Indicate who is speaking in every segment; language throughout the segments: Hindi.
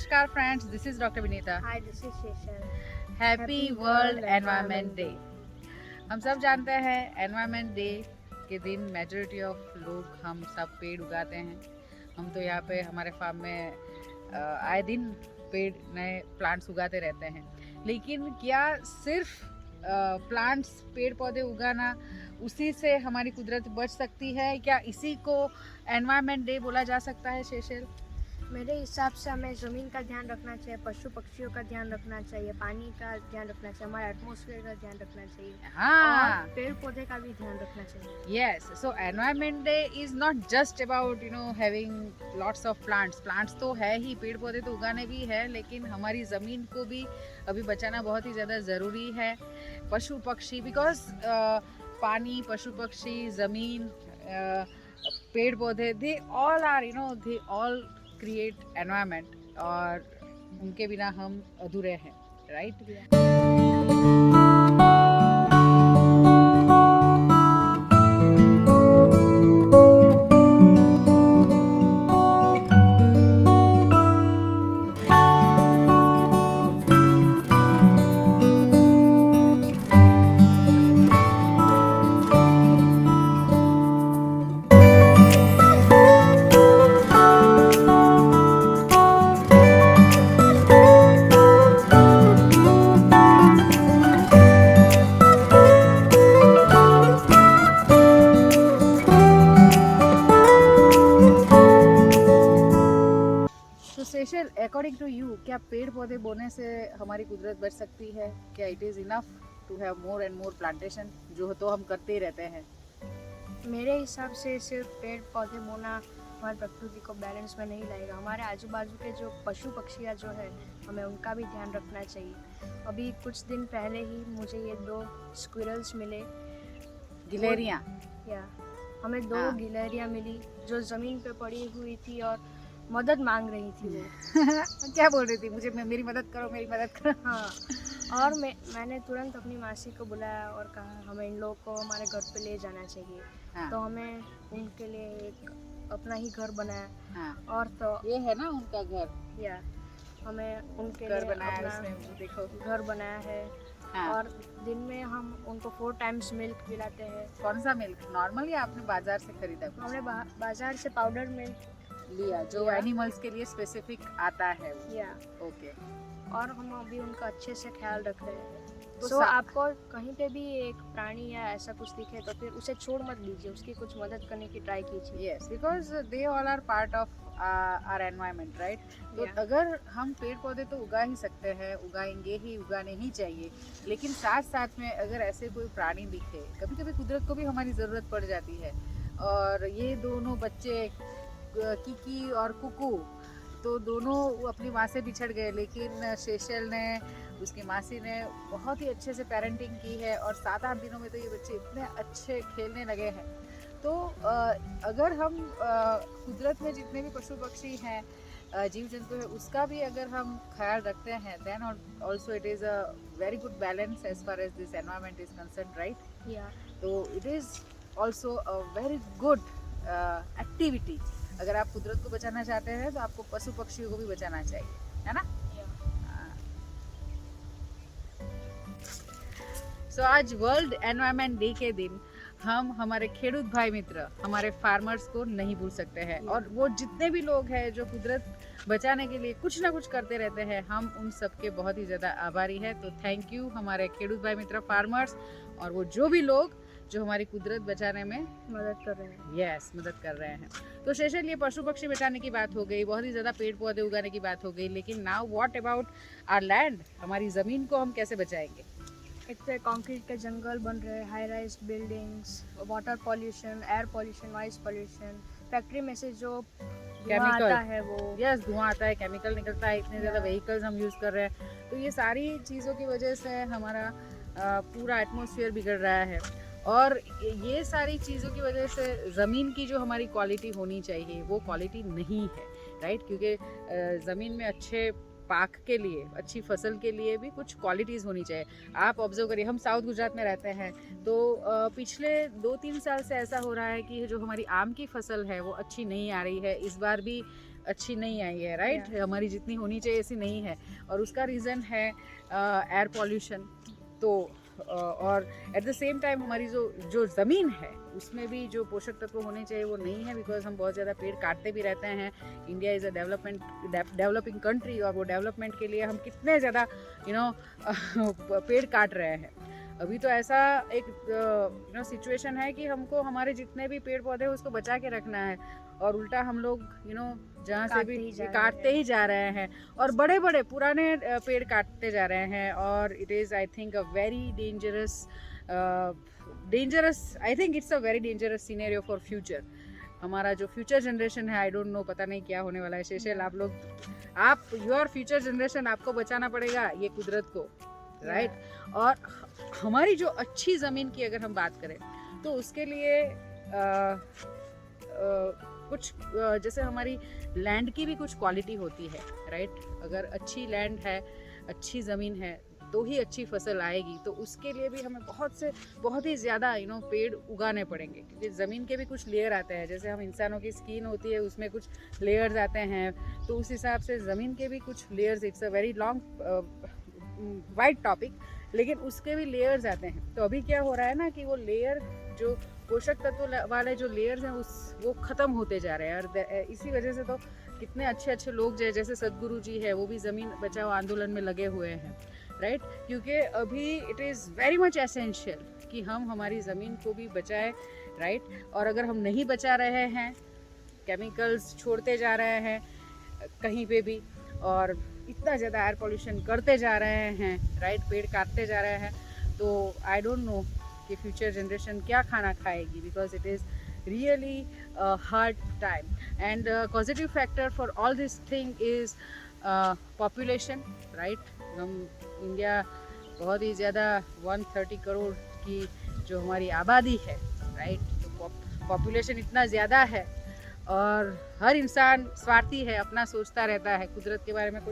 Speaker 1: नमस्कार friends, this is doctor Vinita.
Speaker 2: Hi, this is Sheshal.
Speaker 1: Happy world environment day. हम सब जानते हैं एनवायरनमेंट डे के दिन मेजॉरिटी ऑफ लोग हम सब पेड़ उगाते हैं। हम तो यहाँ पे हमारे फार्म में आए दिन पेड़ नए प्लांट्स उगाते रहते हैं। लेकिन क्या सिर्फ प्लांट्स पेड़ पौधे उगाना उसी से हमारी कुदरत बच सकती है? क्या इसी को एनवायरनमेंट डे बोला जा सकता है शेषल?
Speaker 2: मेरे हिसाब से हमें ज़मीन का ध्यान रखना चाहिए, पशु पक्षियों का ध्यान रखना चाहिए, पानी का ध्यान रखना चाहिए, हमारे एटमॉस्फेयर का ध्यान रखना चाहिए
Speaker 1: हाँ,
Speaker 2: और पेड़ पौधे का भी ध्यान रखना चाहिए।
Speaker 1: yes, so environment day is not just about having lots of plants तो है ही, पेड़ पौधे तो उगाने भी है, लेकिन हमारी ज़मीन को भी अभी बचाना बहुत ही ज़्यादा ज़रूरी है। पशु पक्षी बिकॉज पानी, पशु पक्षी, ज़मीन, पेड़ पौधे, दे ऑल क्रिएट एनवायरनमेंट और उनके बिना हम अधूरे हैं, राइट? सेशल, अकॉर्डिंग टू यू, क्या पेड़ पौधे बोने से हमारी कुदरत बच सकती है? क्या it is enough to have more and more plantation, जो तो हम करते ही रहते हैं?
Speaker 2: मेरे हिसाब से सिर्फ पेड़ पौधे बोना हमारी प्रकृति को बैलेंस में नहीं लाएगा। हमारे आजू बाजू के जो पशु पक्षियाँ जो है, हमें उनका भी ध्यान रखना चाहिए। अभी कुछ दिन पहले ही मुझे ये 2 स्क्विरल्स मिले,
Speaker 1: गिलहरियाँ।
Speaker 2: या हमें 2
Speaker 1: हाँ।
Speaker 2: गिलहरियाँ मिली जो ज़मीन पे पड़ी हुई थी और मदद मांग रही थी वो।
Speaker 1: क्या बोल रही थी? मुझे मेरी मदद करो, मेरी मदद करो।
Speaker 2: हाँ, और मैंने तुरंत अपनी मासी को बुलाया और कहा हमें इन लोगों को हमारे घर पे ले जाना चाहिए।
Speaker 1: हाँ,
Speaker 2: तो हमें उनके लिए एक अपना ही घर बनाया।
Speaker 1: हाँ,
Speaker 2: और तो
Speaker 1: ये है ना उनका घर,
Speaker 2: या हमें उनके
Speaker 1: घर
Speaker 2: लिए
Speaker 1: बनाया है
Speaker 2: अपना
Speaker 1: उसमें, देखो।
Speaker 2: घर बनाया है।
Speaker 1: हाँ।
Speaker 2: और दिन में हम उनको 4 टाइम्स मिल्क पिलाते हैं।
Speaker 1: कौन सा मिल्क, नॉर्मल या आपने बाजार से खरीदा कुछ?
Speaker 2: हमने बाजार से पाउडर मिल्क
Speaker 1: लिया, जो
Speaker 2: लिया।
Speaker 1: एनिमल्स के लिए स्पेसिफिक आता है वो।
Speaker 2: या
Speaker 1: ओके।
Speaker 2: और हम अभी उनका अच्छे से ख्याल रख रहे हैं।
Speaker 1: तो
Speaker 2: तो आपको कहीं पे भी एक प्राणी या ऐसा कुछ दिखे तो फिर उसे छोड़ मत दीजिए, उसकी कुछ मदद करने की ट्राई कीजिए।
Speaker 1: Yes, because they all are part of our environment, right? तो
Speaker 2: Yeah.
Speaker 1: अगर हम पेड़ पौधे तो उगा ही सकते हैं, उगाएंगे ही, उगाने ही चाहिए, लेकिन साथ साथ में अगर ऐसे कोई प्राणी दिखे, कभी कभी कुदरत को भी हमारी ज़रूरत पड़ जाती है। और ये दोनों बच्चे किकी और कुकू, तो दोनों अपनी माँ से बिछड़ गए, लेकिन शेषल ने, उसकी मासी ने बहुत ही अच्छे से पेरेंटिंग की है और 7-8 दिनों में तो ये बच्चे इतने अच्छे खेलने लगे हैं। तो अगर हम कुदरत में जितने भी पशु पक्षी हैं, जीव जंतु है, उसका भी अगर हम ख्याल रखते हैं, then also it is a very good balance as far as this environment is concern, right?
Speaker 2: या
Speaker 1: तो it is also a very good activity. अगर आप कुदरत को बचाना चाहते हैं तो आपको पशु पक्षियों को भी बचाना चाहिए, है ना? सो आज वर्ल्ड एनवायरनमेंट डे के दिन हम हमारे खेडूत भाई मित्र, हमारे फार्मर्स को नहीं भूल सकते हैं। और वो जितने भी लोग हैं जो कुदरत बचाने के लिए कुछ ना कुछ करते रहते हैं, हम उन सब के बहुत ही ज़्यादा आभारी हैं। तो थैंक यू हमारे खेडूत भाई मित्र फार्मर्स, और वो जो भी लोग जो हमारी कुदरत बचाने में
Speaker 2: मदद कर रहे हैं।
Speaker 1: यस मदद कर रहे हैं। तो शेषल, ये पशु पक्षी बचाने की बात हो गई, बहुत ही ज़्यादा पेड़ पौधे उगाने की बात हो गई, लेकिन now what about our land? हमारी ज़मीन को हम कैसे बचाएंगे?
Speaker 2: एक तो कंक्रीट के जंगल बन रहे हैं, high rise buildings, water pollution, air pollution, noise pollution, factory में से जो धुआं
Speaker 1: केमिकल
Speaker 2: आता है वो।
Speaker 1: यस, धुआं आता है, केमिकल निकलता है, इतने ज़्यादा व्हीकल्स हम यूज़ कर रहे हैं, तो ये सारी चीज़ों की वजह से हमारा पूरा एटमॉस्फेयर बिगड़ रहा है। और ये सारी चीज़ों की वजह से ज़मीन की जो हमारी क्वालिटी होनी चाहिए वो क्वालिटी नहीं है, राइट? क्योंकि ज़मीन में अच्छे पाक के लिए, अच्छी फसल के लिए भी कुछ क्वालिटीज़ होनी चाहिए। आप ऑब्जर्व करिए, हम साउथ गुजरात में रहते हैं, तो पिछले 2-3 साल से ऐसा हो रहा है कि जो हमारी आम की फसल है वो अच्छी नहीं आ रही है। इस बार भी अच्छी नहीं आई है, राइट? हमारी जितनी होनी चाहिए ऐसी नहीं है, और उसका रीज़न है एयर पॉल्यूशन। तो और एट द सेम टाइम हमारी जो ज़मीन है उसमें भी जो पोषक तत्व होने चाहिए वो नहीं है, बिकॉज हम बहुत ज़्यादा पेड़ काटते भी रहते हैं। India is a developing country, और वो डेवलपमेंट के लिए हम कितने ज़्यादा पेड़ काट रहे हैं। अभी तो ऐसा एक सिचुएशन है कि हमको हमारे जितने भी पेड़ पौधे हैं उसको बचा के रखना है, और उल्टा हम लोग जहाँ से भी काटते ही जा रहे हैं, और बड़े बड़े पुराने पेड़ काटते जा रहे हैं। और it is I think a very dangerous I think it's a very dangerous scenario for future. हमारा जो फ्यूचर जनरेशन है, आई डोंट नो, पता नहीं क्या होने वाला है। शेषेल, आप योर फ्यूचर जनरेशन, आपको बचाना पड़ेगा ये कुदरत को, राइट? और हमारी जो अच्छी ज़मीन की अगर हम बात करें तो उसके लिए कुछ जैसे हमारी लैंड की भी कुछ क्वालिटी होती है, राइट? अगर अच्छी लैंड है, अच्छी ज़मीन है, तो ही अच्छी फसल आएगी। तो उसके लिए भी हमें बहुत ही ज़्यादा पेड़ उगाने पड़ेंगे, क्योंकि ज़मीन के भी कुछ लेयर आते हैं। जैसे हम इंसानों की स्किन होती है, उसमें कुछ लेयर्स आते हैं, तो उस हिसाब से ज़मीन के भी कुछ layers, it's a very long wide topic, लेकिन उसके भी लेयर्स आते हैं। तो अभी क्या हो रहा है ना कि वो लेयर, जो पोषक तत्व वाले जो लेयर्स हैं वो ख़त्म होते जा रहे हैं। और इसी वजह से तो कितने अच्छे लोग जैसे सदगुरु जी है, वो भी ज़मीन बचाओ आंदोलन में लगे हुए हैं, राइट? क्योंकि अभी it is very much essential कि हम हमारी ज़मीन को भी बचाएं, राइट? और अगर हम नहीं बचा रहे हैं, केमिकल्स छोड़ते जा रहे हैं कहीं पे भी, और इतना ज़्यादा एयर पोल्यूशन करते जा रहे हैं, राइट? पेड़ काटते जा रहे हैं, तो आई डोंट नो कि फ्यूचर जनरेशन क्या खाना खाएगी, because it is really hard time. And positive factor for all this thing is population, right? हम इंडिया बहुत ही ज़्यादा 130 करोड़ की जो हमारी आबादी है, राइट? तो पॉपुलेशन इतना ज़्यादा है, और हर इंसान स्वार्थी है, अपना सोचता रहता है, कुदरत के बारे में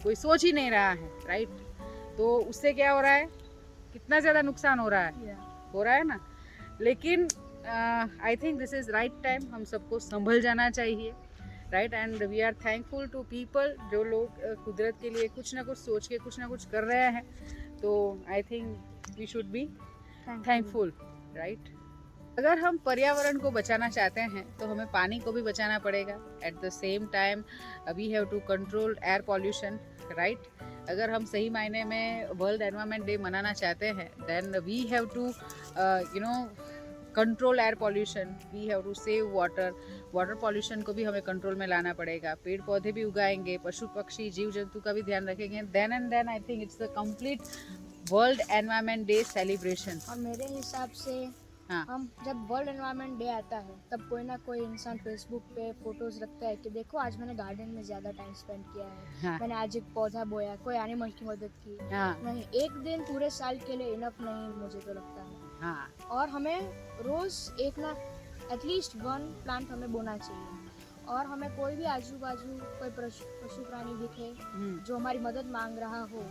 Speaker 1: कोई सोच ही नहीं रहा है, राइट? तो उससे क्या हो रहा है, कितना ज़्यादा नुकसान हो रहा है, हो रहा है ना? लेकिन I think this is right time, हम सबको संभल जाना चाहिए, right? And we are thankful to people, जो लोग कुदरत के लिए कुछ ना कुछ सोच के कुछ ना कुछ कर रहे हैं। तो I think we should be thankful, right? अगर हम पर्यावरण को बचाना चाहते हैं तो हमें पानी को भी बचाना पड़ेगा। At the same time we have to control air pollution, right? अगर हम सही मायने में वर्ल्ड एनवायरनमेंट डे मनाना चाहते हैं, then we have to control air pollution, we have to save water pollution को भी हमें कंट्रोल में लाना पड़ेगा। पेड़ पौधे भी उगाएंगे, पशु पक्षी जीव जंतु का भी ध्यान रखेंगे, then I think it's the complete world environment day celebration.
Speaker 2: और मेरे हिसाब से हम जब वर्ल्ड एनवायरनमेंट डे आता है तब कोई ना कोई इंसान फेसबुक पे फोटोज रखता है कि देखो आज मैंने गार्डन में ज़्यादा टाइम स्पेंड किया है, मैंने आज एक पौधा बोया, कोई एनिमल की मदद की। नहीं, एक दिन पूरे साल के लिए इनफ नहीं, मुझे तो लगता है। और हमें रोज़ एक ना एटलीस्ट 1 प्लांट हमें बोना चाहिए। और हमें कोई भी आजू बाजू कोई पशु प्राणी दिखे जो हमारी मदद मांग रहा हो,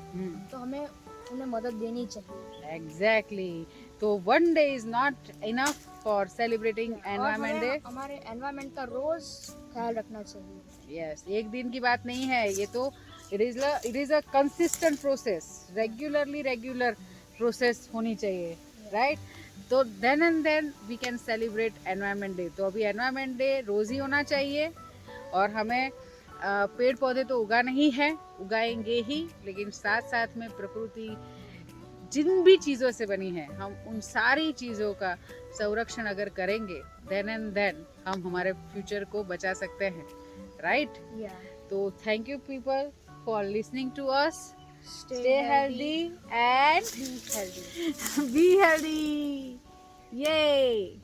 Speaker 2: तो हमें उन्हें मदद देनी चाहिए।
Speaker 1: एग्जैक्टली। तो 1 day is not enough for celebrating environment day.
Speaker 2: हमारे एनवायरनमेंट का रोज ख्याल रखना चाहिए।
Speaker 1: यस, एक दिन की बात नहीं है ये, तो it is a consistent process, regular process होनी चाहिए, राइट? तो then and then we can celebrate environment day. तो अभी एनवायरनमेंट डे रोज़ ही होना चाहिए, और हमें पेड़ पौधे तो उगाना ही है, उगाएंगे ही, लेकिन साथ साथ में प्रकृति जिन भी चीज़ों से बनी है, हम उन सारी चीज़ों का संरक्षण अगर करेंगे, देन एंड देन हम हमारे फ्यूचर को बचा सकते हैं, राइट? तो thank you people for listening to us. Stay healthy and be healthy. Yay!